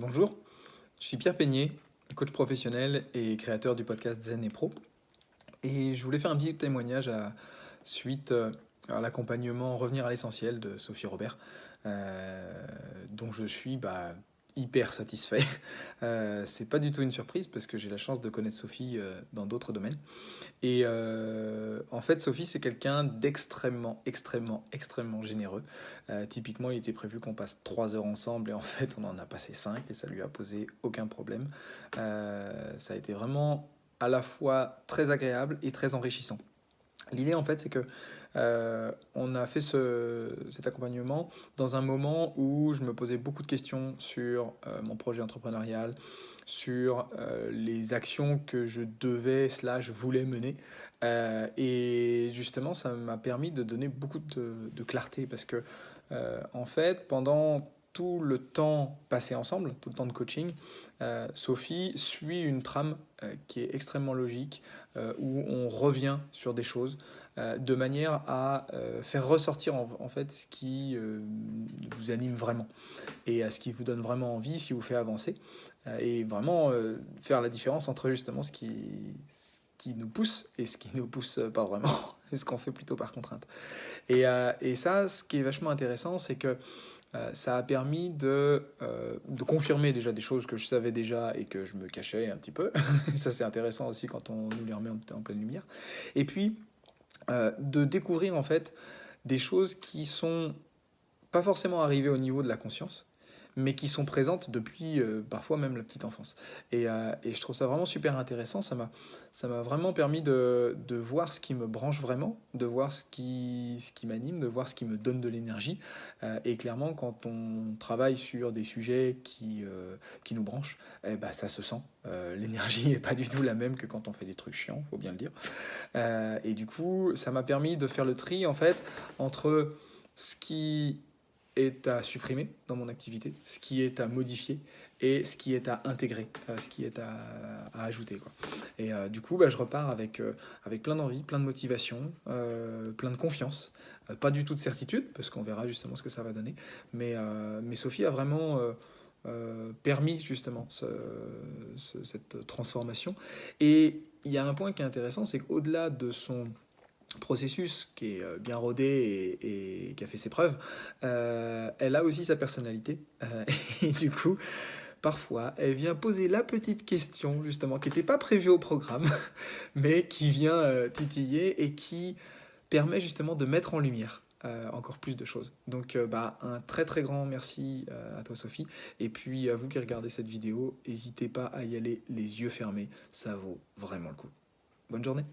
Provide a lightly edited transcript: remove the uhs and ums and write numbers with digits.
Bonjour, je suis Pierre Peigné, coach professionnel et créateur du podcast Zen et Pro. Et je voulais faire un petit témoignage suite à l'accompagnement Revenir à l'essentiel de Sophie Robert, dont je suis hyper satisfait. C'est pas du tout une surprise parce que j'ai la chance de connaître Sophie dans d'autres domaines. Et en fait, Sophie, c'est quelqu'un extrêmement généreux. Typiquement, il était prévu qu'on passe 3 heures ensemble et en fait, on en a passé 5 et ça lui a posé aucun problème. Ça a été vraiment à la fois très agréable et très enrichissant. L'idée, en fait, c'est que on a fait cet accompagnement dans un moment où je me posais beaucoup de questions sur mon projet entrepreneurial, sur les actions que je voulais mener. Et justement, ça m'a permis de donner beaucoup de clarté parce que, en fait, pendant tout le temps passé ensemble, tout le temps de coaching, Sophie suit une trame qui est extrêmement logique, où on revient sur des choses de manière à faire ressortir en fait ce qui vous anime vraiment et ce qui vous donne vraiment envie, ce qui vous fait avancer et vraiment faire la différence entre justement ce qui nous pousse et ce qui nous pousse pas vraiment et ce qu'on fait plutôt par contrainte. Et ça, ce qui est vachement intéressant, c'est que ça a permis de confirmer déjà des choses que je savais déjà et que je me cachais un petit peu. Ça, c'est intéressant aussi quand on nous les remet en pleine lumière. Et puis, de découvrir en fait des choses qui sont pas forcément arrivées au niveau de la conscience, mais qui sont présentes depuis parfois même la petite enfance. Et je trouve ça vraiment super intéressant. Ça m'a vraiment permis de voir ce qui me branche vraiment, de voir ce qui m'anime, de voir ce qui me donne de l'énergie. Et clairement, quand on travaille sur des sujets qui nous branchent, ça se sent. L'énergie n'est pas du tout la même que quand on fait des trucs chiants, faut bien le dire. Et du coup, ça m'a permis de faire le tri en fait entre ce qui est à supprimer dans mon activité, ce qui est à modifier et ce qui est à intégrer, ce qui est à ajouter, quoi. Et du coup, je repars avec plein d'envie, plein de motivation, plein de confiance, pas du tout de certitude, parce qu'on verra justement ce que ça va donner. Mais Sophie a vraiment permis justement cette transformation. Et il y a un point qui est intéressant, c'est qu'au-delà de son processus qui est bien rodé et qui a fait ses preuves, elle a aussi sa personnalité. Et du coup, parfois, elle vient poser la petite question, justement, qui n'était pas prévue au programme, mais qui vient titiller et qui permet justement de mettre en lumière encore plus de choses. Donc, un très très grand merci à toi, Sophie. Et puis, à vous qui regardez cette vidéo, n'hésitez pas à y aller les yeux fermés. Ça vaut vraiment le coup. Bonne journée.